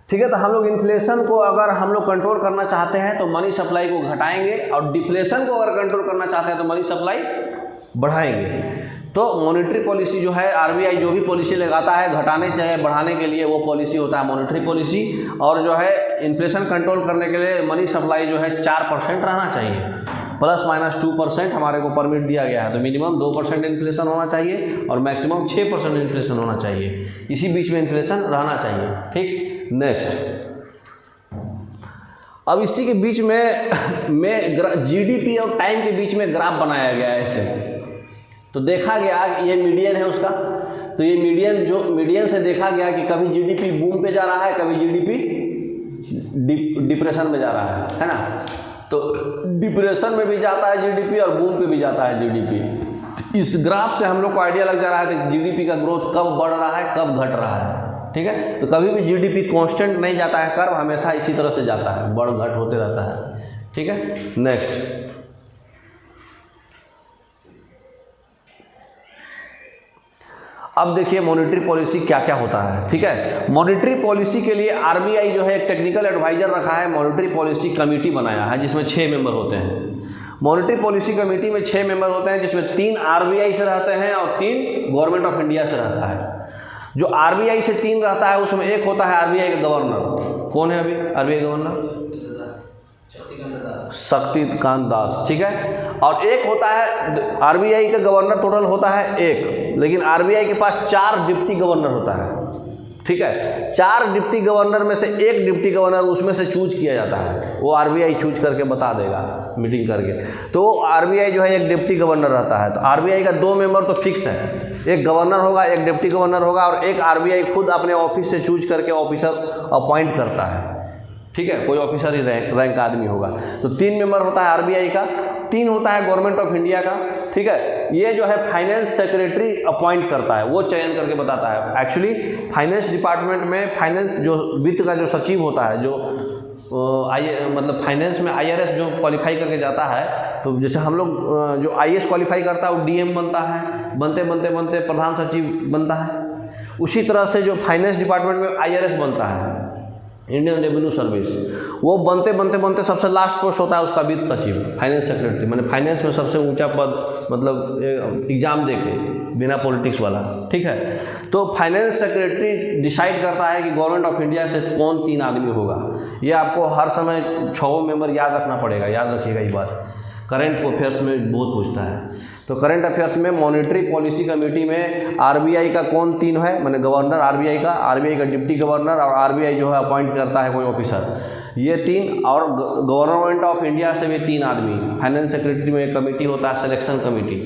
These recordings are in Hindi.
ठीक है। तो हम लोग इन्फ्लेशन को अगर हम लोग कंट्रोल करना चाहते हैं तो मनी सप्लाई को घटाएंगे, और डिफ्लेशन को अगर कंट्रोल करना चाहते हैं तो मनी सप्लाई बढ़ाएंगे। तो मॉनेटरी पॉलिसी जो है, आरबीआई जो भी पॉलिसी लगाता है घटाने चाहे बढ़ाने के लिए, वो पॉलिसी होता है मॉनेटरी पॉलिसी। और जो है इन्फ्लेशन कंट्रोल करने के लिए मनी सप्लाई जो है 4% रहना चाहिए, ±2% हमारे को परमिट दिया गया है। तो मिनिमम 2% इन्फ्लेशन होना चाहिए और मैक्सिमम 6% इन्फ्लेशन होना चाहिए, इसी बीच में इन्फ्लेशन रहना चाहिए। ठीक, नेक्स्ट, अब इसी के बीच में जीडीपी और टाइम के बीच में ग्राफ बनाया गया है ऐसे। तो देखा गया ये मीडियन है उसका, तो ये मीडियन से देखा गया कि कभी जीडीपी बूम पे जा रहा है, कभी जीडीपी डिप्रेशन में जा रहा है ना। तो डिप्रेशन में भी जाता है जीडीपी और बूम पे भी जाता है जीडीपी। तो इस ग्राफ से हम लोग को आइडिया लग जा रहा है कि जीडीपी का ग्रोथ कब बढ़ रहा है कब घट रहा है। ठीक है, तो कभी भी जीडीपी कांस्टेंट नहीं जाता है, कर्व हमेशा इसी तरह से जाता है, बढ़ घट होते रहता है। ठीक है, नेक्स्ट, अब देखिए मॉनेटरी पॉलिसी क्या क्या होता है। ठीक है, मॉनेटरी पॉलिसी के लिए आरबीआई जो है एक टेक्निकल एडवाइजर रखा है, मॉनेटरी पॉलिसी कमेटी बनाया है जिसमें 6 मेंबर होते हैं। मॉनेटरी पॉलिसी कमेटी में 6 मेंबर होते हैं, जिसमें 3 आरबीआई से रहते हैं और 3 गवर्नमेंट ऑफ इंडिया से रहता है। जो आरबीआई से 3 रहता है उसमें एक होता है आरबीआई का गवर्नर। कौन है अभी आरबीआई गवर्नर? शक्तिकांत दास। ठीक है, और एक होता है आरबीआई का गवर्नर, टोटल होता है 1, लेकिन आरबीआई के पास 4 डिप्टी गवर्नर होता है। ठीक है, 4 डिप्टी गवर्नर में से एक डिप्टी गवर्नर उसमें से चूज किया जाता है, वो आरबीआई चूज करके बता देगा मीटिंग करके। तो आरबीआई जो है एक डिप्टी गवर्नर रहता है। तो आरबीआई का 2 मेंबर तो फिक्स है, एक गवर्नर होगा, एक डिप्टी गवर्नर होगा, और एक आरबीआई खुद अपने ऑफिस से चूज करके ऑफिसर अपॉइंट करता है। ठीक है, कोई ऑफिसर ही रैंक आदमी होगा। तो 3 मेंबर होता है आरबीआई का, 3 होता है गवर्नमेंट ऑफ इंडिया का। ठीक है, ये जो है फाइनेंस सेक्रेटरी अपॉइंट करता है, वो चयन करके बताता है। एक्चुअली फाइनेंस डिपार्टमेंट में फाइनेंस जो वित्त का जो सचिव होता है, जो मतलब फाइनेंस में आईआरएस जो क्वालिफाई करके जाता है, तो जैसे हम लोग जो आईएएस क्वालिफाई करता है वो डीएम बनता है, बनते बनते बनते प्रधान सचिव बनता है। उसी तरह से जो फाइनेंस डिपार्टमेंट में आईआरएस बनता है, इंडियन रेवेन्यू सर्विस, वो बनते बनते बनते सबसे लास्ट पोस्ट होता है उसका वित्त सचिव, फाइनेंस सेक्रेटरी। मैंने फाइनेंस में सबसे ऊंचा पद, मतलब एग्जाम देके बिना पॉलिटिक्स वाला। ठीक है, तो फाइनेंस सेक्रेटरी डिसाइड करता है कि गवर्नमेंट ऑफ इंडिया से कौन 3 आदमी होगा। ये आपको हर समय 6 मेंबर याद रखना पड़ेगा, याद रखिएगा ये बात, करंट अफेयर्स में बहुत पूछता है। तो करंट अफेयर्स में मॉनेटरी पॉलिसी कमेटी में आरबीआई का कौन 3 है, मैंने गवर्नर आरबीआई का डिप्टी गवर्नर, और आरबीआई जो है अपॉइंट करता है कोई ऑफिसर, ये 3। और गवर्नमेंट ऑफ इंडिया से भी 3 आदमी। फाइनेंस सेक्रेटरी में एक कमेटी होता है सिलेक्शन कमेटी,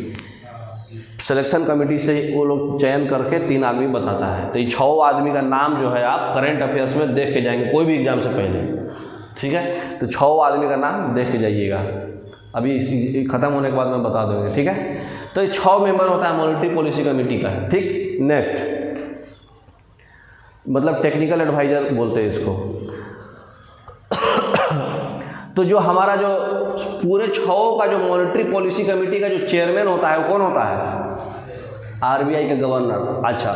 सिलेक्शन कमेटी से वो लोग चयन करके 3 आदमी बताता है। तो ये 6 आदमी का नाम जो है आप करंट अफेयर्स में देख के जाएंगे कोई भी एग्जाम से पहले। ठीक है, तो 6 आदमी का नाम देख के जाइएगा, अभी ख़त्म होने के बाद मैं बता दूँगा। ठीक है, तो ये 6 मेंबर होता है मॉनेटरी पॉलिसी कमेटी का। ठीक, नेक्स्ट, मतलब टेक्निकल एडवाइजर बोलते हैं इसको। तो जो हमारा जो पूरे 6 का जो मॉनेटरी पॉलिसी कमेटी का जो चेयरमैन होता है वो कौन होता है? आरबीआई का गवर्नर। अच्छा,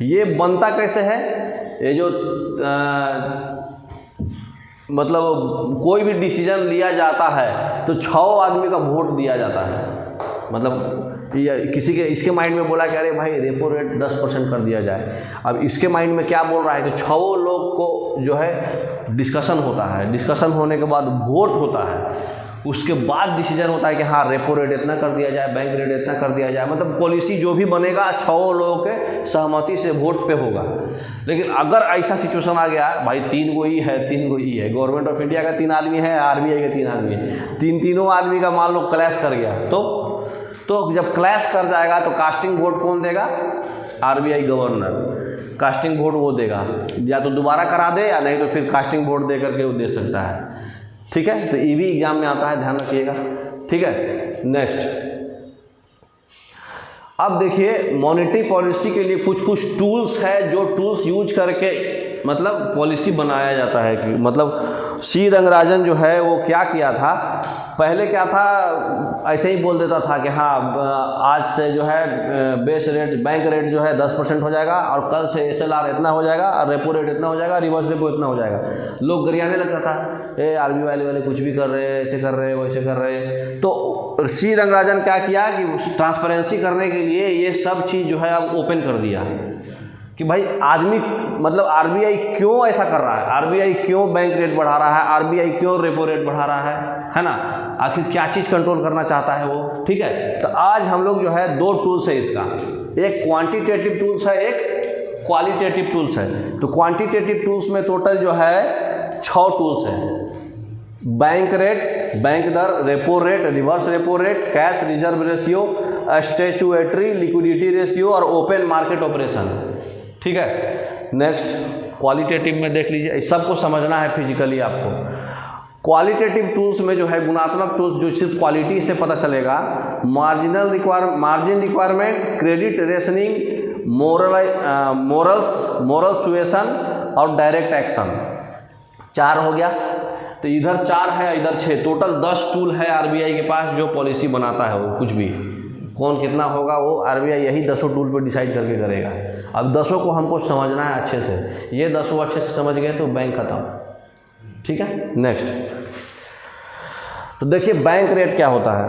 ये बनता कैसे है? ये जो मतलब कोई भी डिसीजन लिया जाता है तो 6 आदमी का वोट दिया जाता है। मतलब किसी के इसके माइंड में बोला कि अरे भाई रेपो रेट 10% कर दिया जाए, अब इसके माइंड में क्या बोल रहा है कि 6 लोग को जो है डिस्कशन होता है, डिस्कशन होने के बाद वोट होता है, उसके बाद डिसीजन होता है कि हाँ रेपो रेट इतना कर दिया जाए, बैंक रेट इतना कर दिया जाए। मतलब पॉलिसी जो भी बनेगा 6 लोगों के सहमति से वोट पे होगा। लेकिन अगर ऐसा सिचुएशन आ गया भाई 3 को ई है, 3 को ई है, गवर्नमेंट ऑफ इंडिया का 3 आदमी है, आरबीआई के 3 आदमी है, तीनों आदमी का मान लो क्लैश कर गया, तो जब क्लैश कर जाएगा तो कास्टिंग वोट कौन देगा? आरबीआई गवर्नर कास्टिंग वोट वो देगा, या तो दोबारा करा दे या नहीं तो फिर कास्टिंग वोट दे करके वो दे सकता है। ठीक है, तो ये भी एग्जाम में आता है, ध्यान रखिएगा। ठीक है, नेक्स्ट, अब देखिए मॉनेटरी पॉलिसी के लिए कुछ टूल्स है, जो टूल्स यूज करके मतलब पॉलिसी बनाया जाता है कि मतलब सी रंगराजन जो है वो क्या किया था, पहले क्या था, ऐसे ही बोल देता था कि हाँ आज से जो है बेस रेट बैंक रेट जो है 10% हो जाएगा और कल से SLR इतना हो जाएगा और रेपो रेट इतना हो जाएगा, रिवर्स रेपो इतना हो जाएगा। लोग गरियाने लगता था, RBI वाले कुछ भी कर रहे हैं, ऐसे कर रहे हैं, वैसे कर रहे हैं। तो सी रंगराजन क्या किया कि ट्रांसपेरेंसी करने के लिए ये सब चीज़ जो है अब ओपन कर दिया कि भाई आदमी मतलब RBI क्यों ऐसा कर रहा है, RBI क्यों बैंक रेट बढ़ा रहा है, RBI क्यों रेपो रेट बढ़ा रहा है ना, आखिर क्या चीज़ कंट्रोल करना चाहता है वो। ठीक है, तो आज हम लोग जो है 2 टूल्स है इसका, एक क्वांटिटेटिव टूल्स है, एक क्वालिटेटिव टूल्स है। तो क्वांटिटेटिव टूल्स में टोटल जो है 6 टूल्स हैं, बैंक रेट, बैंक दर, repo rate, reverse repo rate, cash reserve ratio, statutory liquidity ratio और ओपन मार्केट ऑपरेशन। ठीक है, नेक्स्ट क्वालिटेटिव में देख लीजिए, इस सबको समझना है फिजिकली आपको। क्वालिटेटिव टूल्स में जो है गुणात्मक टूल्स जो सिर्फ क्वालिटी से पता चलेगा, margin requirement, credit rationing, moral suasion और डायरेक्ट एक्शन। 4 हो गया, तो इधर 4 है, इधर 6, टोटल 10 टूल है RBI के पास जो पॉलिसी बनाता है। वो कुछ भी कौन कितना होगा वो RBI यही 10 टूल पर डिसाइड करके करेगा। अब 10 को हमको समझना है अच्छे से, ये 10 अच्छे से समझ गए तो बैंक खत्म। ठीक है, नेक्स्ट तो देखिए बैंक रेट क्या होता है।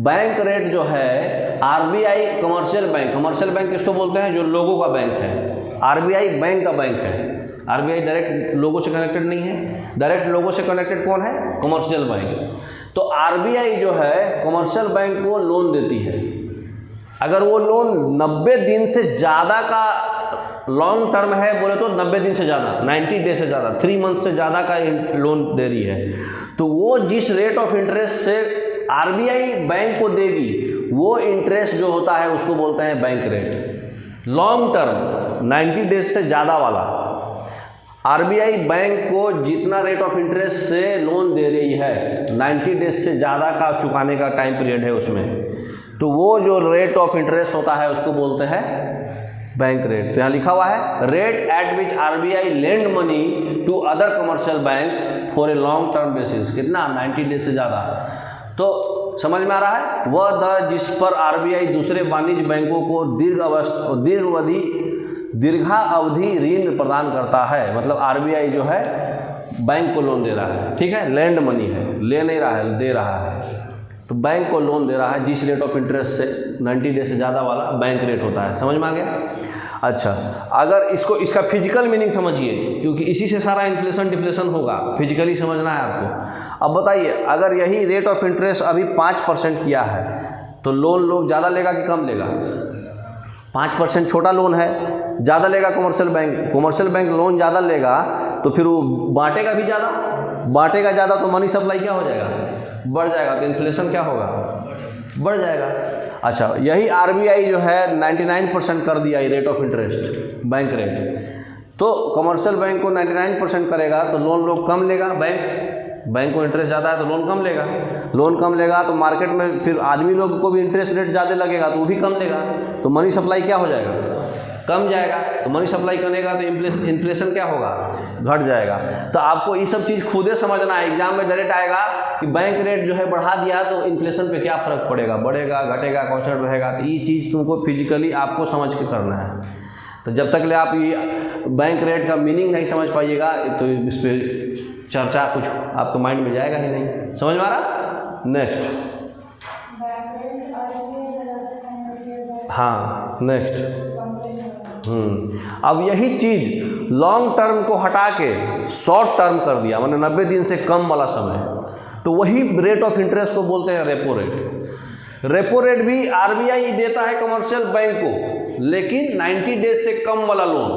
बैंक रेट जो है RBI कमर्शियल बैंक किसको बोलते हैं, जो लोगों का बैंक है। RBI बैंक का बैंक है, RBI डायरेक्ट लोगों से कनेक्टेड नहीं है, डायरेक्ट लोगों से कनेक्टेड कौन है, कमर्शियल बैंक। तो RBI जो है कमर्शियल बैंक को लोन देती है। अगर वो लोन 90 दिन से ज़्यादा का लॉन्ग टर्म है, बोले तो 90 दिन से ज़्यादा, 90 डे से ज़्यादा, 3 मंथ से ज़्यादा का लोन दे रही है, तो वो जिस रेट ऑफ इंटरेस्ट से RBI बैंक को देगी वो इंटरेस्ट जो होता है उसको बोलते हैं bank rate. Long term 90 days से ज़्यादा वाला RBI बैंक को जितना रेट ऑफ इंटरेस्ट से लोन दे रही है, 90 डेज से ज़्यादा का चुकाने का टाइम पीरियड है उसमें, तो वो जो रेट ऑफ इंटरेस्ट होता है उसको बोलते हैं बैंक रेट। तो यहाँ लिखा हुआ है rate at which RBI lend money to other commercial banks for a long term basis. कितना, 90 डेज से ज़्यादा। तो समझ में आ रहा है, वह दर जिस पर RBI दूसरे वाणिज्य बैंकों को दीर्घा अवधि ऋण प्रदान करता है। मतलब RBI जो है बैंक को लोन दे रहा है, ठीक है, लैंड मनी है, ले नहीं रहा है, दे रहा है, तो बैंक को लोन दे रहा है जिस रेट ऑफ इंटरेस्ट से 90 डे से ज़्यादा वाला बैंक रेट होता है। समझ में आ गया। अच्छा, अगर इसका फिजिकल मीनिंग समझिए, क्योंकि इसी से सारा इन्फ्लेशन डिफ्लेशन होगा, फिजिकली समझना है आपको। अब बताइए, अगर यही रेट ऑफ इंटरेस्ट अभी 5% किया है तो लोन लोग ज़्यादा लेगा कि कम लेगा? 5% छोटा लोन है, ज़्यादा लेगा कमर्शियल बैंक लोन ज़्यादा लेगा तो फिर वो बांटेगा भी ज़्यादा, तो मनी सप्लाई क्या हो जाएगा, बढ़ जाएगा, तो इन्फ्लेशन क्या होगा, बढ़ जाएगा। अच्छा, यही RBI जो है 99% कर दिया ये rate of interest bank rate, तो कमर्शियल बैंक को 99% करेगा तो लोन लोग कम लेगा, बैंक को इंटरेस्ट ज़्यादा है तो लोन कम लेगा तो मार्केट में फिर आदमी लोग को भी इंटरेस्ट रेट ज़्यादा लगेगा तो वो भी कम लेगा, तो मनी सप्लाई क्या हो जाएगा, कम जाएगा। तो मनी सप्लाई करेगा तो इन्फ्लेशन क्या होगा, घट जाएगा। तो आपको ये सब चीज़ खुदे समझना है, एग्जाम में डायरेक्ट आएगा कि बैंक रेट जो है बढ़ा दिया तो इन्फ्लेशन पे क्या फ़र्क पड़ेगा, बढ़ेगा घटेगा कांस्टेंट रहेगा, तो ये चीज़ तुमको फिजिकली आपको समझ के करना है। तो जब तक ले आप ये बैंक रेट का मीनिंग नहीं समझ पाइएगा तो इस पर चर्चा कुछ आपके माइंड में जाएगा ही नहीं। समझ में आ रहा? नेक्स्ट, हाँ नेक्स्ट। अब यही चीज़ लॉन्ग टर्म को हटा के शॉर्ट टर्म कर दिया, माने 90 दिन से कम वाला समय, तो वही रेट ऑफ इंटरेस्ट को बोलते हैं रेपो रेट। रेपो रेट भी RBI देता है कमर्शियल बैंक को, लेकिन 90 डेज से कम वाला लोन,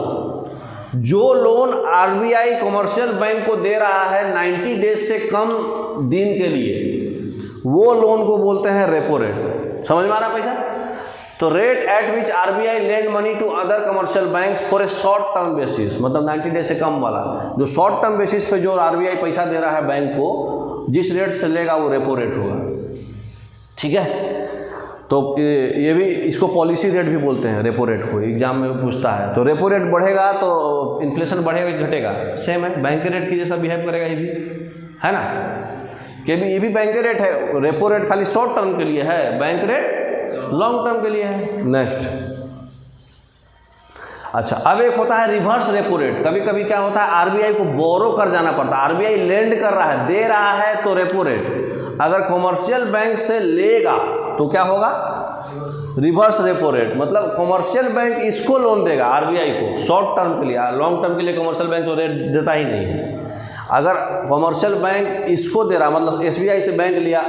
जो लोन RBI कमर्शियल बैंक को दे रहा है 90 डेज से कम दिन के लिए, वो लोन को बोलते हैं रेपो रेट। समझ में आ रहा पैसा? तो rate at which RBI lend money to other commercial banks for a short term basis, मतलब 90 डेज से कम वाला, जो शॉर्ट टर्म बेसिस पे जो RBI पैसा दे रहा है बैंक को, जिस रेट से लेगा वो रेपो रेट होगा। ठीक है, तो ये भी, इसको पॉलिसी रेट भी बोलते हैं, रेपो रेट को एग्जाम में पूछता है। तो रेपो रेट बढ़ेगा तो इन्फ्लेशन बढ़ेगा कि घटेगा? सेम है, बैंक के रेट की जैसा बिहेव करेगा ये भी, है ना। कि भी ये भी बैंक के रेट है, रेपो रेट खाली शॉर्ट टर्म के लिए है, बैंक रेट लॉन्ग टर्म के लिए है। नेक्स्ट, अच्छा अब एक होता है रिवर्स रेपो रेट। कभी कभी क्या होता है, आरबीआई को बोरो कर जाना पड़ता है, आरबीआई लेंड कर रहा है, दे रहा है तो रेपो रेट, अगर कॉमर्शियल बैंक से लेगा तो क्या होगा? Reverse repo rate. मतलब कॉमर्शियल बैंक इसको लोन देगा आरबीआई को शॉर्ट टर्म के लिए, लॉन्ग टर्म के लिए कॉमर्शियल बैंक तो रेट देता ही नहीं है। अगर कॉमर्शियल बैंक इसको दे रहा, मतलब एसबीआई से बैंक लिया,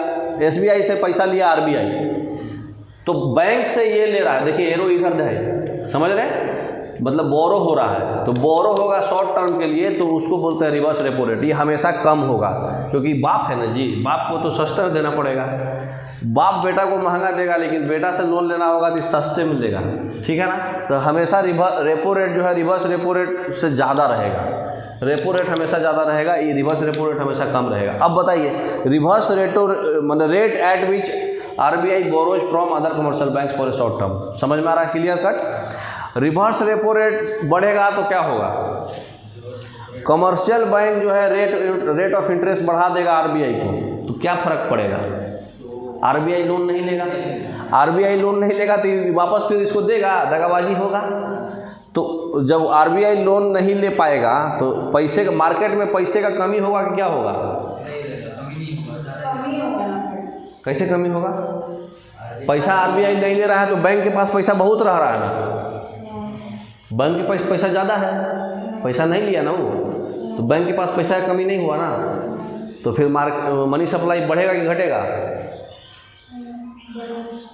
एसबीआई से पैसा लिया आरबीआई, तो बैंक से ये ले रहा है, देखिए एरो इधर है, समझ रहे, मतलब बोरो हो रहा है, तो बोरो होगा शॉर्ट टर्म के लिए, तो उसको बोलते हैं रिवर्स रेपो रेट। ये हमेशा कम होगा, क्योंकि बाप है ना जी, बाप को तो सस्ता देना पड़ेगा। बाप बेटा को महंगा देगा, लेकिन बेटा से लोन लेना होगा तो सस्ते में देगा, ठीक है ना। तो हमेशा रेपो रेट जो है रिवर्स रेपो रेट से ज़्यादा रहेगा, रेपो रेट हमेशा ज़्यादा रहेगा, ये रिवर्स रेपो रेट हमेशा कम रहेगा। अब बताइए, रिवर्स रेटो मतलब rate at which RBI borrows from other commercial banks for a short term, समझ में आ रहा है, clear cut. Reverse repo rate बढ़ेगा तो क्या होगा, कमर्शियल बैंक जो है रेट ऑफ इंटरेस्ट बढ़ा देगा आरबीआई को, तो क्या फ़र्क पड़ेगा, आरबीआई लोन नहीं लेगा, आरबीआई लोन नहीं लेगा तो वापस फिर इसको देगा, दगाबाजी होगा। तो जब आरबीआई लोन नहीं ले पाएगा तो पैसे का, मार्केट में पैसे का कमी होगा कि क्या होगा, कैसे कमी होगा, पैसा आरबीआई नहीं ले रहा है तो बैंक के पास पैसा बहुत रह रहा है ना, बैंक के पास पैसा ज़्यादा है, पैसा नहीं लिया ना वो, तो बैंक के पास पैसा का कमी नहीं हुआ ना, तो फिर मनी सप्लाई बढ़ेगा कि घटेगा?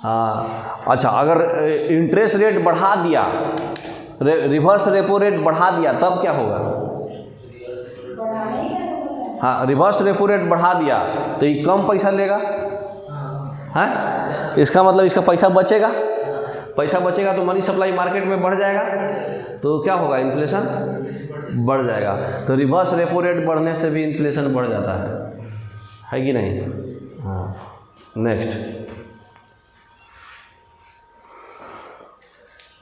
हाँ, अच्छा अगर इंटरेस्ट रेट बढ़ा दिया, रिवर्स रेपो रेट बढ़ा दिया, तब क्या होगा? हाँ, रिवर्स रेपो रेट बढ़ा दिया तो ये कम पैसा लेगा, है, इसका मतलब इसका पैसा बचेगा, पैसा बचेगा तो मनी सप्लाई मार्केट में बढ़ जाएगा, तो क्या होगा, इन्फ्लेशन बढ़ जाएगा। तो रिवर्स रेपो रेट बढ़ने से भी इन्फ्लेशन बढ़ जाता है कि नहीं? हाँ, नेक्स्ट,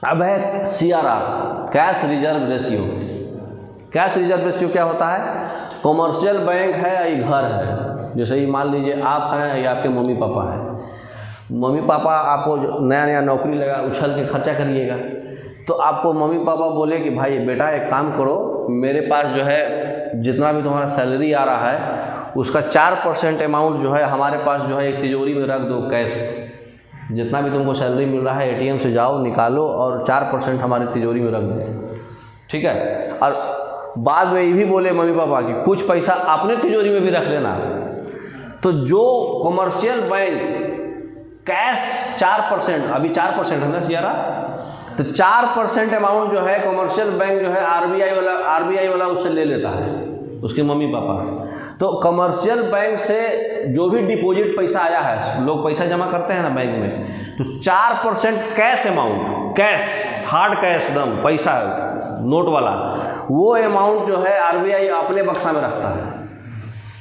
अब है CRR, cash reserve ratio. Cash reserve ratio क्या होता है, कॉमर्शियल बैंक है या ये घर है, जैसे ही मान लीजिए आप हैं या आपके मम्मी पापा हैं, मम्मी पापा आपको नया नया नौकरी लगा, उछल के खर्चा करिएगा, तो आपको मम्मी पापा बोले कि भाई बेटा एक काम करो, मेरे पास जो है जितना भी तुम्हारा सैलरी आ रहा है उसका 4% अमाउंट जो है हमारे पास जो है एक तिजोरी में रख दो, कैश, जितना भी तुमको सैलरी मिल रहा है एटीएम से जाओ निकालो और 4% हमारी तिजोरी में रख दो, ठीक है। और बाद में ये भी बोले मम्मी पापा कि कुछ पैसा अपने तिजोरी में भी रख लेना। तो जो कमर्शियल बैंक कैश 4%, अभी 4% है ना सीआरआर, तो 4% अमाउंट जो है कमर्शियल बैंक जो है आरबीआई वाला उससे ले लेता है, उसके मम्मी पापा। तो कमर्शियल बैंक से जो भी डिपॉजिट पैसा आया है, लोग पैसा जमा करते हैं ना बैंक में, तो 4% cash amount, cash hard cash दम पैसा नोट वाला, वो अमाउंट जो है आरबीआई अपने बक्सा में रखता है।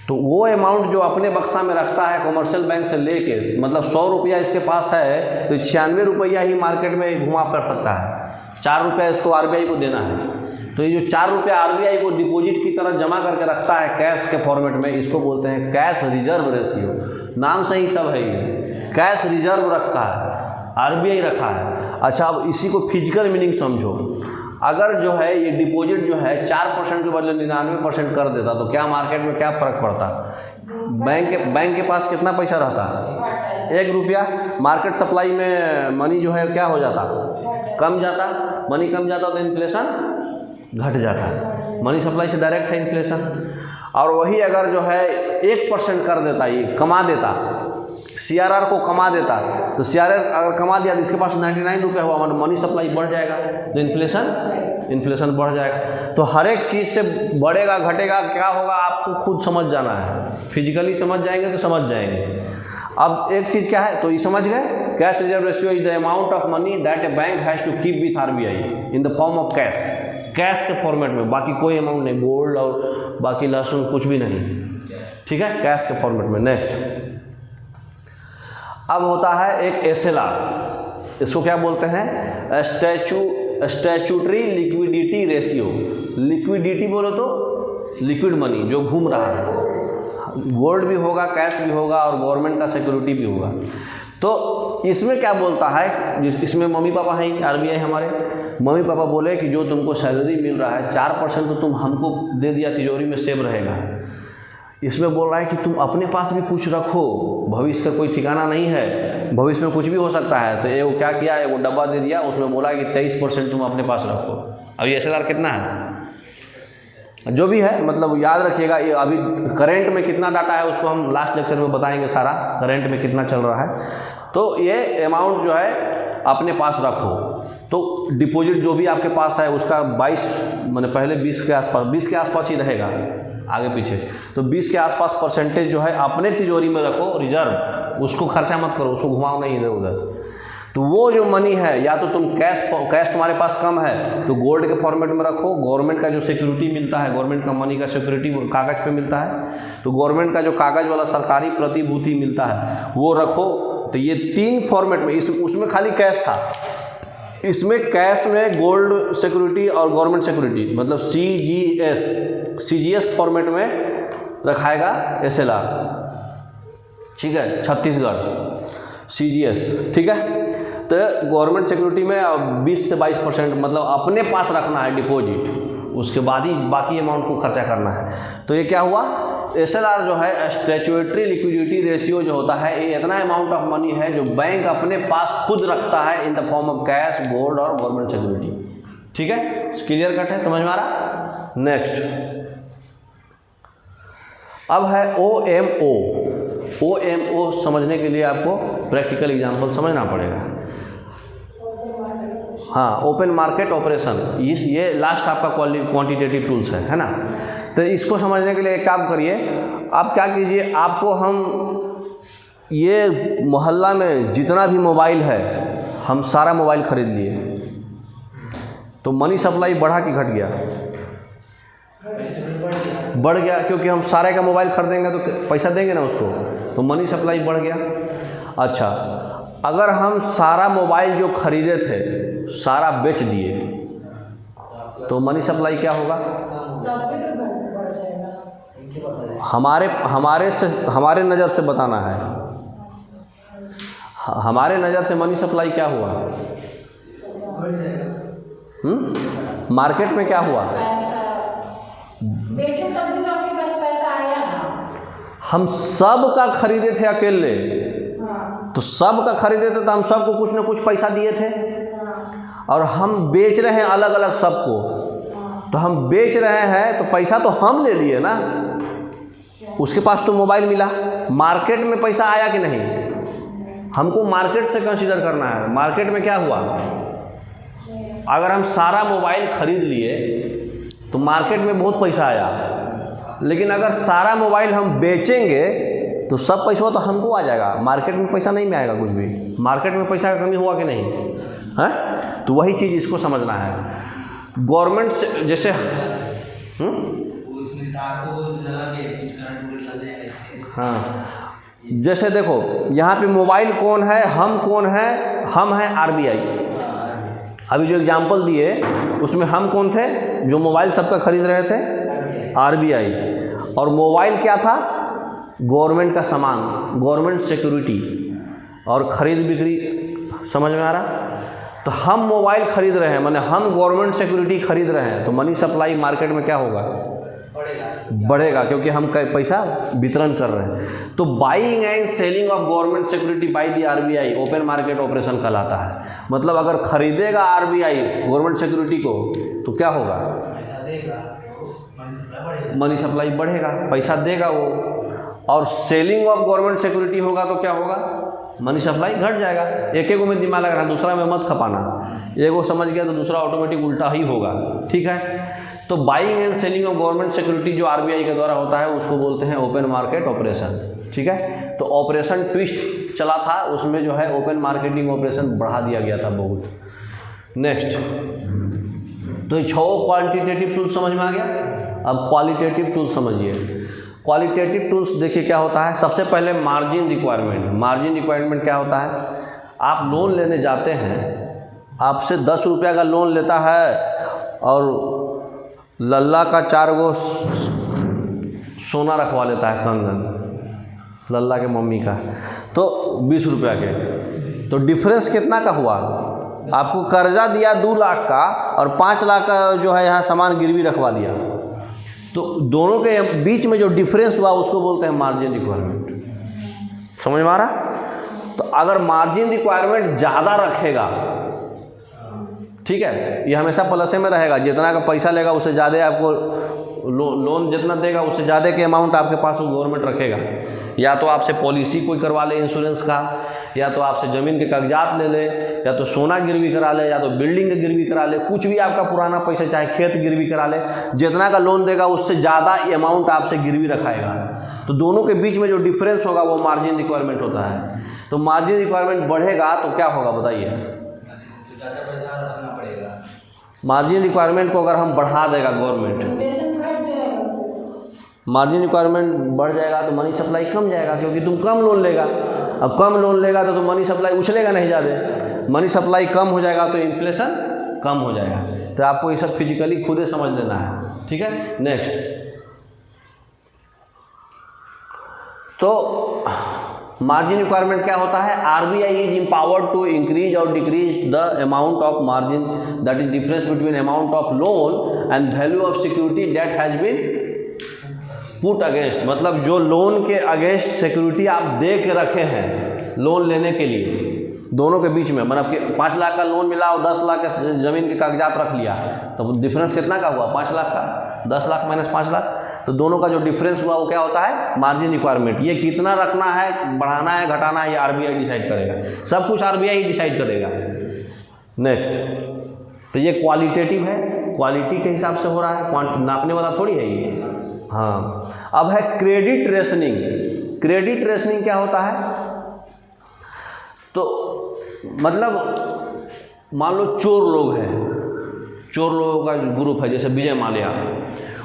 तो वो अमाउंट जो अपने बक्सा में रखता है कमर्शियल बैंक से लेके, मतलब 100 रुपया इसके पास है तो 96 रुपया ही मार्केट में घुमा कर सकता है, 4 रुपया इसको आरबीआई को देना है। तो ये जो 4 रुपया आरबीआई को डिपॉजिट की तरह जमा करके रखता है कैश के फॉर्मेट में, इसको बोलते हैं कैश रिजर्व रेशियो। नाम से ही सब है, ये कैश रिजर्व रखा है, आरबीआई रखा है। अच्छा, अब इसी को फिजिकल मीनिंग समझो, अगर जो है ये डिपॉजिट जो है 4% के बदले 99% कर देता तो क्या मार्केट में क्या फ़र्क पड़ता? बैंक के पास कितना पैसा रहता? 1 रुपया। मार्केट सप्लाई में मनी जो है क्या हो जाता? कम जाता। मनी कम जाता तो इन्फ्लेशन घट जाता। मनी सप्लाई से डायरेक्ट है इन्फ्लेशन। और वही अगर जो है 1% कर देता, ये कमा देता, सीआरआर को कमा देता, तो सीआरआर अगर कमा दिया तो इसके पास 99 रुपये हुआ, मतलब मनी सप्लाई बढ़ जाएगा तो इन्फ्लेशन बढ़ जाएगा। तो हर एक चीज़ से बढ़ेगा घटेगा क्या होगा आपको खुद समझ जाना है, फिजिकली समझ जाएंगे तो समझ जाएंगे। अब एक चीज़ क्या है तो ये समझ गए, cash reserve ratio is the amount of money that a bank has to keep with RBI in the form of cash, cash के फॉर्मेट में, बाकी कोई अमाउंट नहीं, गोल्ड और बाकी लहसुन कुछ भी नहीं, ठीक है, कैश के फॉर्मेट में। नेक्स्ट, अब होता है एक SLR, इसको क्या बोलते हैं, स्टैच्यूटरी लिक्विडिटी रेशियो। लिक्विडिटी बोलो तो लिक्विड मनी जो घूम रहा है, गोल्ड भी होगा, कैश भी होगा और गवर्नमेंट का सिक्योरिटी भी होगा। तो इसमें क्या बोलता है, इसमें मम्मी पापा हैं, RBI हमारे मम्मी पापा बोले कि जो तुमको सैलरी मिल रहा है 4% तो तुम हमको दे दिया, तिजोरी में सेव रहेगा। इसमें बोल रहा है कि तुम अपने पास भी कुछ रखो, भविष्य का कोई ठिकाना नहीं है, भविष्य में कुछ भी हो सकता है। तो एगो क्या किया, एगो डब्बा दे दिया, उसमें बोला कि 23% तुम अपने पास रखो। अब ये SLR कितना है, जो भी है, मतलब याद रखिएगा। ये अभी करेंट में कितना डाटा है उसको हम लास्ट लेक्चर में बताएंगे, सारा करेंट में कितना चल रहा है। तो ये अमाउंट जो है अपने पास रखो। तो डिपॉजिट जो भी आपके पास है उसका 22 मैंने पहले 20 के आसपास ही रहेगा, आगे पीछे। तो 20 के आसपास परसेंटेज जो है अपने तिजोरी में रखो, रिजर्व, उसको खर्चा मत करो, उसको घुमाओ नहीं इधर उधर। तो वो जो मनी है, या तो तुम कैश तुम्हारे पास कम है तो गोल्ड के फॉर्मेट में रखो। गवर्नमेंट का जो सिक्योरिटी मिलता है, गवर्नमेंट का मनी का सिक्योरिटी कागज़ पे मिलता है, तो गवर्नमेंट का जो कागज़ वाला सरकारी प्रतिभूति मिलता है वो रखो। तो ये 3 फॉर्मेट में, उसमें खाली कैश था, इसमें कैश में गोल्ड सिक्योरिटी और गवर्नमेंट सिक्योरिटी, मतलब CGS फॉर्मेट में रखाएगा SLR, ठीक है, छत्तीसगढ़ CGS, ठीक है। तो गवर्नमेंट सिक्योरिटी में 20 से 22% मतलब अपने पास रखना है डिपॉजिट, उसके बाद ही बाकी अमाउंट को खर्चा करना है। तो ये क्या हुआ, SLR जो है स्टैच्यूटरी लिक्विडिटी रेशियो जो होता है, ये इतना अमाउंट ऑफ मनी है जो बैंक अपने पास खुद रखता है इन the form of cash, gold और गवर्नमेंट सिक्योरिटी। ठीक है, क्लियर कट है, समझ में आ रहा। नेक्स्ट अब है OMO समझने के लिए आपको प्रैक्टिकल एग्जांपल समझना पड़ेगा। हाँ, ओपन मार्केट ऑपरेशन, ये लास्ट आपका क्वांटिटेटिव टूल्स है ना। तो इसको समझने के लिए एक काम करिए, आप क्या कीजिए, आपको हम ये मोहल्ला में जितना भी मोबाइल है हम सारा मोबाइल खरीद लिए, तो मनी सप्लाई बढ़ा कि घट गया? बढ़ गया, क्योंकि हम सारे का मोबाइल खरीदेंगे तो पैसा देंगे ना उसको, तो मनी सप्लाई बढ़ गया। अच्छा, अगर हम सारा मोबाइल जो खरीदे थे सारा बेच दिए तो मनी सप्लाई क्या होगा? हमारे नज़र से बताना है, हमारे नज़र से मनी सप्लाई क्या हुआ? मार्केट में क्या हुआ? बेचो तब भी आपके पास पैसा आया ना। हम सब का खरीदे थे अकेले, तो सब का खरीदे थे तो हम सबको कुछ ना कुछ पैसा दिए थे, और हम बेच रहे हैं अलग अलग सबको, तो हम बेच रहे हैं तो पैसा तो हम ले लिए ना, उसके पास तो मोबाइल मिला। मार्केट में पैसा आया कि नहीं? हमको मार्केट से कंसीडर करना है। मार्केट में क्या हुआ? अगर हम सारा मोबाइल खरीद लिए तो मार्केट में बहुत पैसा आया, लेकिन अगर सारा मोबाइल हम बेचेंगे तो सब पैसा तो हमको आ जाएगा, मार्केट में पैसा नहीं में आएगा कुछ भी। मार्केट में पैसा का कमी हुआ कि नहीं है? तो वही चीज़ इसको समझना है। गवर्नमेंट से जैसे हाँ, जैसे देखो यहाँ पे मोबाइल कौन है, हम कौन है? हम हैं RBI। अभी जो एग्जाम्पल दिए उसमें हम कौन थे? जो मोबाइल सबका खरीद रहे थे, RBI। और मोबाइल क्या था? गवर्नमेंट का सामान, गवर्नमेंट सिक्योरिटी और ख़रीद बिक्री। समझ में आ रहा? तो हम मोबाइल खरीद रहे हैं, माने हम गवर्नमेंट सिक्योरिटी खरीद रहे हैं, तो मनी सप्लाई मार्केट में क्या होगा? बढ़ेगा, क्योंकि हम पैसा वितरण कर रहे हैं। तो buying and selling of government security by the RBI open market operation कहलाता है। मतलब अगर खरीदेगा RBI गवर्नमेंट सिक्योरिटी को तो क्या होगा? मनी सप्लाई बढ़ेगा, पैसा देगा वो। और सेलिंग ऑफ गवर्नमेंट सिक्योरिटी होगा तो क्या होगा? मनी सप्लाई घट जाएगा। एक एक में दिमाग लगाना, दूसरा में मत खपाना। एगो समझ गया तो दूसरा ऑटोमेटिक उल्टा ही होगा। ठीक है, तो buying and selling of government security जो RBI के द्वारा होता है उसको बोलते हैं ओपन मार्केट ऑपरेशन। ठीक है, तो ऑपरेशन ट्विस्ट चला था, उसमें जो है ओपन मार्केटिंग ऑपरेशन बढ़ा दिया गया था बहुत। नेक्स्ट, तो 6 क्वांटिटेटिव टूल समझ में आ गया। अब क्वालिटेटिव टूल समझिए। क्वालिटेटिव टूल्स देखिए क्या होता है। सबसे पहले मार्जिन रिक्वायरमेंट। मार्जिन रिक्वायरमेंट क्या होता है, आप लोन लेने जाते हैं, आपसे 10 रुपया का लोन लेता है और लल्ला का 4 गो सोना रखवा लेता है, कंगन लल्ला के मम्मी का, तो 20 रुपया के। तो डिफरेंस कितना का हुआ, आपको कर्जा दिया 2 लाख का और 5 लाख का जो है यहाँ सामान गिरवी रखवा दिया, तो दोनों के बीच में जो डिफरेंस हुआ उसको बोलते हैं मार्जिन रिक्वायरमेंट। समझ में आ रहा। तो अगर मार्जिन रिक्वायरमेंट ज़्यादा रखेगा, ठीक है, ये हमेशा प्लस में रहेगा, जितना का पैसा लेगा उससे ज़्यादा आपको लोन जितना देगा उससे ज़्यादा के अमाउंट आपके पास वो गवर्नमेंट रखेगा। या तो आपसे पॉलिसी कोई करवा ले इंश्योरेंस का, या तो आपसे ज़मीन के कागजात ले ले, या तो सोना गिरवी करा ले, या तो बिल्डिंग के गिरवी करा ले, कुछ भी आपका पुराना पैसा चाहे खेत गिरवी करा ले, जितना का लोन देगा उससे ज़्यादा अमाउंट आपसे गिरवी रखाएगा। तो दोनों के बीच में जो डिफरेंस होगा वो मार्जिन रिक्वायरमेंट होता है। तो मार्जिन रिक्वायरमेंट बढ़ेगा तो क्या होगा बताइए। मार्जिन रिक्वायरमेंट को अगर हम बढ़ा देगा गवर्नमेंट, मार्जिन रिक्वायरमेंट बढ़ जाएगा तो मनी सप्लाई कम जाएगा, क्योंकि तुम कम लोन लेगा। अब कम लोन लेगा तो मनी सप्लाई उछलेगा नहीं ज़्यादा, मनी सप्लाई कम हो जाएगा तो इन्फ्लेशन कम हो जाएगा। तो आपको ये सब फिजिकली खुद ही समझ लेना है, ठीक है। नेक्स्ट, तो मार्जिन रिक्वायरमेंट क्या होता है, RBI is empowered to increase और decrease the amount of margin, that is difference between amount of loan and value of security that has been put against. मतलब जो लोन के अगेंस्ट सिक्योरिटी आप दे के रखे हैं लोन लेने के लिए, दोनों के बीच में, मतलब कि 5 लाख का लोन मिला और 10 लाख का ज़मीन के कागजात रख लिया, तो डिफरेंस कितना का हुआ, 5 लाख का, 10 लाख माइनस 5 लाख, तो दोनों का जो डिफरेंस हुआ वो क्या होता है, मार्जिन रिक्वायरमेंट। ये कितना रखना है, बढ़ाना है, घटाना है, ये आरबीआई डिसाइड करेगा, सब कुछ आरबीआई डिसाइड करेगा। नेक्स्ट, तो ये क्वालिटेटिव है, क्वालिटी के हिसाब से हो रहा है, नापने वाला थोड़ी है ये। हाँ, अब है क्रेडिट रेशनिंग। क्रेडिट रेशनिंग क्या होता है, तो मतलब मान लो चोर लोग हैं, चोर लोगों का ग्रुप है, जैसे विजय माल्या।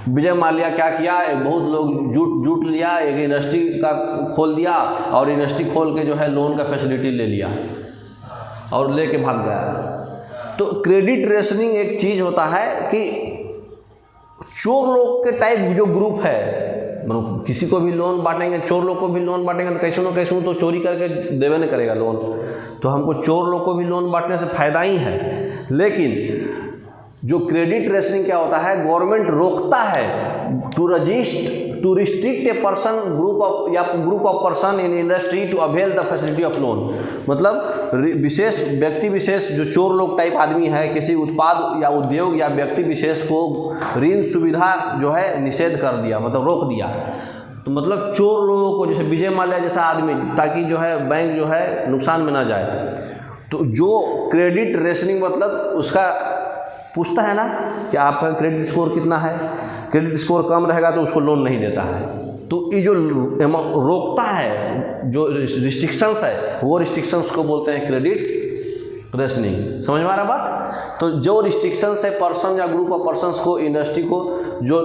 विजय माल्या क्या किया, बहुत लोग जुट लिया, एक इंडस्ट्री का खोल दिया और इंडस्ट्री खोल के जो है लोन का फैसिलिटी ले लिया और लेके भाग गया। तो क्रेडिट रेशनिंग एक चीज़ होता है कि चोर लोग के टाइप जो ग्रुप है, मतलब किसी को भी लोन बांटेंगे, चोर लोग को भी लोन बांटेंगे तो कैसे न कैसे तो चोरी करके देवे नहीं करेगा लोन, तो हमको चोर लोग को भी लोन बांटने से फ़ायदा ही है। लेकिन जो क्रेडिट रेशनिंग क्या होता है, गवर्नमेंट रोकता है to restrict a person group of person in industry to avail the facility of loan. मतलब विशेष व्यक्ति विशेष जो चोर लोग टाइप आदमी है, किसी उत्पाद या उद्योग या व्यक्ति विशेष को ऋण सुविधा जो है निषेध कर दिया, मतलब रोक दिया। तो मतलब चोर लोगों को, जैसे विजय माल्या जैसा आदमी, ताकि जो है बैंक जो है नुकसान में ना जाए। तो जो क्रेडिट रेशनिंग मतलब उसका पूछता है ना कि आपका क्रेडिट स्कोर कितना है, क्रेडिट स्कोर कम रहेगा तो उसको लोन नहीं देता है। तो ये जो रोकता है, जो रिस्ट्रिक्शंस है, वो रिस्ट्रिक्शंस को बोलते हैं क्रेडिट रेशनिंग। समझ में आ रहा बात। तो जो रिस्ट्रिक्शंस है पर्सन या ग्रुप ऑफ पर्सन्स को, इंडस्ट्री को जो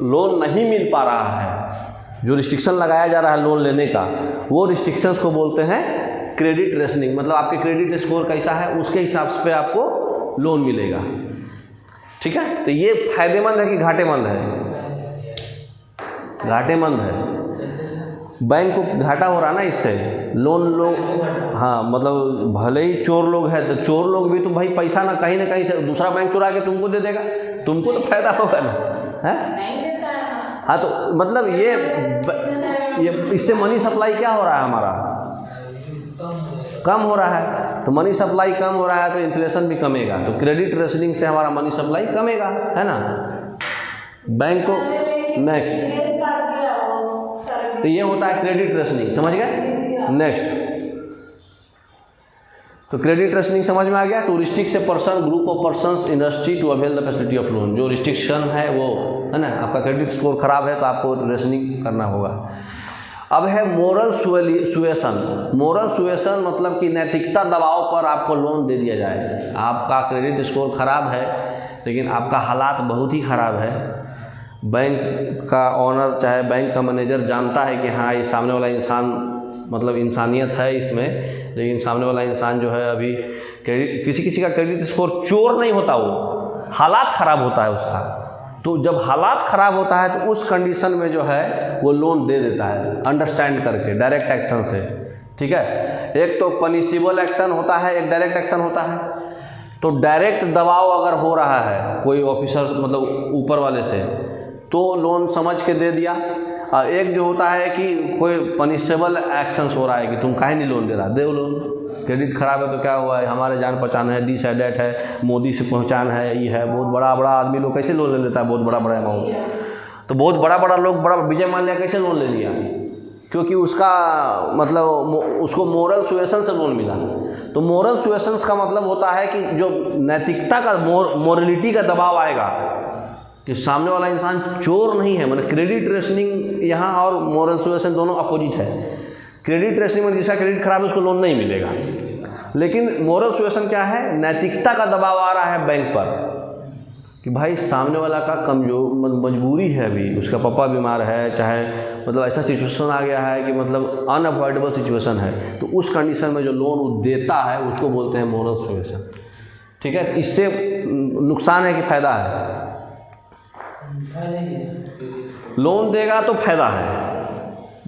लोन नहीं मिल पा रहा है, जो रिस्ट्रिक्शन लगाया जा रहा है लोन लेने का, वो रिस्ट्रिक्शंस को बोलते हैं क्रेडिट रेशनिंग। मतलब आपके क्रेडिट स्कोर कैसा है उसके हिसाब से आपको लोन मिलेगा, ठीक है। तो ये फायदेमंद है कि घाटेमंद है, घाटेमंद है। बैंक को घाटा हो रहा ना इससे, लोन लोग, हाँ, मतलब भले ही चोर लोग हैं तो चोर लोग भी तो भाई पैसा ना कहीं से दूसरा बैंक चुरा के तुमको दे देगा, तुमको तो फायदा होगा ना, है। हाँ, तो मतलब ये इससे मनी सप्लाई क्या हो रहा है, हमारा कम हो रहा है। तो मनी सप्लाई कम हो रहा है तो इन्फ्लेशन भी कमेगा, तो क्रेडिट रेशनिंग से हमारा मनी सप्लाई कमेगा, है ना। बैंक को नेक्स्ट, तो ये होता है क्रेडिट रेशनिंग, समझ गए। नेक्स्ट, तो क्रेडिट रेशनिंग समझ में आ गया। टू रिस्ट्रिक्ट से person group of persons industry to avail the facility of loan. जो रिस्ट्रिक्शन है वो है ना, आपका क्रेडिट स्कोर खराब है तो आपको रेशनिंग करना होगा। अब है मोरल सुएशन। मोरल सुएशन मतलब कि नैतिकता दबाव पर आपको लोन दे दिया जाए। आपका क्रेडिट स्कोर खराब है लेकिन आपका हालात बहुत ही ख़राब है, बैंक का ऑनर चाहे बैंक का मैनेजर जानता है कि हाँ ये सामने वाला इंसान मतलब इंसानियत है इसमें, लेकिन सामने वाला इंसान जो है अभी क्रेडिट किसी का क्रेडिट स्कोर चोर नहीं होता, वो हालात ख़राब होता है उसका। तो जब हालात ख़राब होता है तो उस कंडीशन में जो है वो लोन दे देता है अंडरस्टैंड करके, डायरेक्ट एक्शन से। ठीक है, एक तो पनिशेबल एक्शन होता है, एक डायरेक्ट एक्शन होता है। तो डायरेक्ट दबाव अगर हो रहा है कोई ऑफिसर मतलब ऊपर वाले से, तो लोन समझ के दे दिया। और एक जो होता है कि कोई पनिशेबल एक्शंस हो रहा है कि तुम काहे नहीं लोन दे रहा, दे लोन, क्रेडिट ख़राब है तो क्या हुआ है, हमारे जान पहचान है, दिस है डेट है, मोदी से पहचान है, ये है, बहुत बड़ा बड़ा आदमी लोग कैसे लोन ले लेता है, बहुत बड़ा बड़ा अमाउंट। तो बहुत बड़ा बड़ा लोग, बड़ा विजय माल्या कैसे लोन ले लिया, क्योंकि उसका मतलब उसको मोरल सुएशन से लोन मिला। तो मोरल सुएशंस का मतलब होता है कि जो नैतिकता का मोरलिटी का दबाव आएगा कि सामने वाला इंसान चोर नहीं है, मतलब क्रेडिट रेशनिंग यहाँ और मोरल सुएशन दोनों अपोजिट है। क्रेडिट रेशनिंग में जिसका क्रेडिट खराब है उसको लोन नहीं मिलेगा, लेकिन मोरल सुएशन क्या है, नैतिकता का दबाव आ रहा है बैंक पर कि भाई सामने वाला का कमजोर मजबूरी है, अभी उसका पापा बीमार है, चाहे मतलब ऐसा सिचुएशन आ गया है कि मतलब अनअवॉइडेबल सिचुएशन है, तो उस कंडीशन में जो लोन वो देता है उसको बोलते हैं मोरल सुएशन। ठीक है, इससे नुकसान है कि फ़ायदा है? लोन देगा तो फ़ायदा है,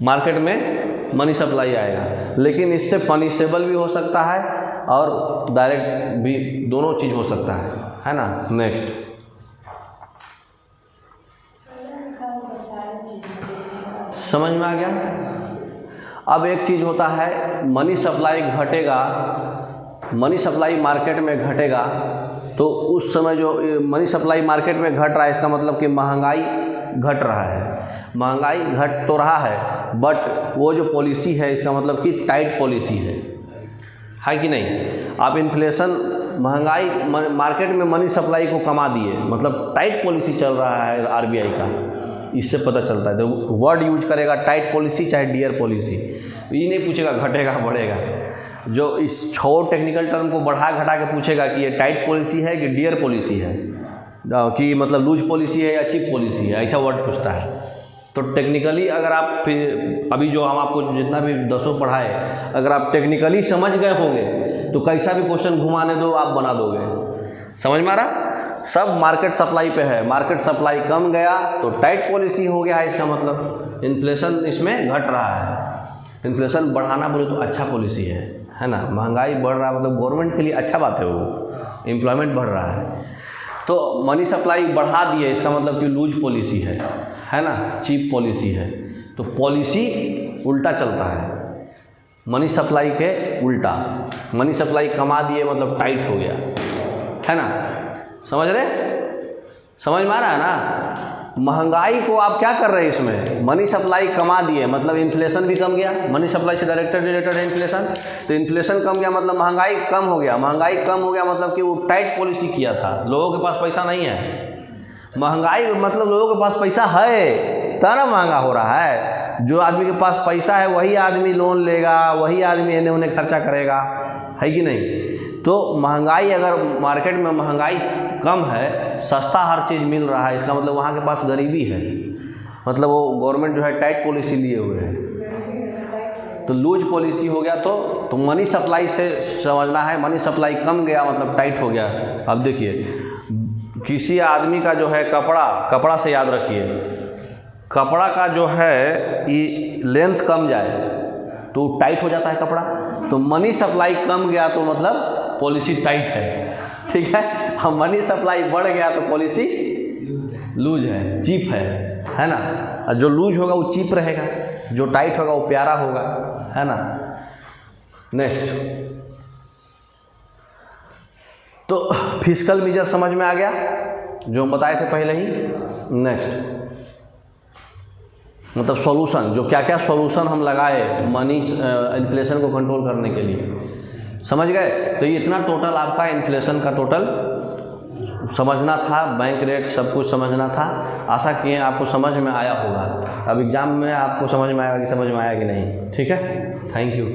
मार्केट में मनी सप्लाई आएगा, लेकिन इससे पनिशेबल भी हो सकता है और डायरेक्ट भी, दोनों चीज़ हो सकता है ना। नेक्स्ट, समझ में आ गया? अब एक चीज़ होता है, मनी सप्लाई घटेगा, मनी सप्लाई मार्केट में घटेगा, तो उस समय जो मनी सप्लाई मार्केट में घट रहा है इसका मतलब कि महंगाई घट रहा है। महंगाई घट तो रहा है, बट वो जो पॉलिसी है इसका मतलब कि टाइट पॉलिसी है कि नहीं? आप इन्फ्लेशन, महंगाई, मार्केट में मनी सप्लाई को कमा दिए, मतलब टाइट पॉलिसी चल रहा है आरबीआई का, इससे पता चलता है। तो वर्ड यूज करेगा टाइट पॉलिसी चाहे डियर पॉलिसी, ये नहीं पूछेगा घटेगा बढ़ेगा। जो इस 6 टेक्निकल टर्म को बढ़ा घटा के पूछेगा कि ये टाइट पॉलिसी है कि डियर पॉलिसी है, कि मतलब लूज पॉलिसी है या चीप पॉलिसी है, ऐसा वर्ड पूछता है। तो टेक्निकली अगर आप फिर अभी जो हम आपको जितना भी 10 पढ़ाए, अगर आप टेक्निकली समझ गए होंगे तो कैसा भी क्वेश्चन घुमाने दो आप बना दोगे। समझ में आ रहा? सब मार्केट सप्लाई पे है, मार्केट सप्लाई कम गया तो टाइट पॉलिसी हो गया है, इसका मतलब इन्फ्लेशन इसमें घट रहा है। इन्फ्लेशन बढ़ाना बोले तो अच्छा पॉलिसी है ना। महंगाई बढ़ रहा है मतलब गवर्नमेंट के लिए अच्छा बात है, वो एम्प्लॉयमेंट बढ़ रहा है। तो मनी सप्लाई बढ़ा दिए इसका मतलब कि लूज पॉलिसी है ना, चीप पॉलिसी है। तो पॉलिसी उल्टा चलता है, मनी सप्लाई के उल्टा। मनी सप्लाई कमा दिए मतलब टाइट हो गया, है ना। समझ रहे? समझ में आ रहा है ना? महंगाई को आप क्या कर रहे हैं इसमें, मनी सप्लाई कमा दिए मतलब इन्फ्लेशन भी कम गया। मनी सप्लाई से डायरेक्टली रिलेटेड है इन्फ्लेशन, तो इन्फ्लेशन कम गया मतलब महंगाई कम हो गया। महंगाई कम हो गया मतलब कि वो टाइट पॉलिसी किया था, लोगों के पास पैसा नहीं है। महंगाई मतलब लोगों के पास पैसा है तब ना महंगा हो रहा है। जो आदमी के पास पैसा है वही आदमी लोन लेगा, वही आदमी इन्हें उन्हें खर्चा करेगा, है कि नहीं। तो महंगाई, अगर मार्केट में महंगाई कम है, सस्ता हर चीज़ मिल रहा है, इसका मतलब वहाँ के पास गरीबी है, मतलब वो गवर्नमेंट जो है टाइट पॉलिसी लिए हुए है। तो लूज पॉलिसी हो गया तो मनी सप्लाई से समझना है, मनी सप्लाई कम गया मतलब टाइट हो गया। अब देखिए किसी आदमी का जो है कपड़ा से याद रखिए, कपड़ा का जो है ये लेंथ कम जाए तो टाइट हो जाता है कपड़ा। तो मनी सप्लाई कम गया तो मतलब पॉलिसी टाइट है, ठीक है। हम मनी सप्लाई बढ़ गया तो पॉलिसी लूज है, चीप है ना। और जो लूज होगा वो चीप रहेगा, जो टाइट होगा वो प्यारा होगा, है ना। नेक्स्ट, तो फिस्कल मेजर समझ में आ गया जो हम बताए थे पहले ही। नेक्स्ट मतलब सॉल्यूशन, जो क्या क्या सॉल्यूशन हम लगाए मनी इन्फ्लेशन को कंट्रोल करने के लिए, समझ गए। तो ये इतना टोटल आपका इन्फ्लेशन का टोटल समझना था, बैंक रेट सब कुछ समझना था। आशा किए आपको समझ में आया होगा। अब एग्ज़ाम में आपको समझ में आएगा कि समझ में आया कि नहीं, ठीक है। Thank you.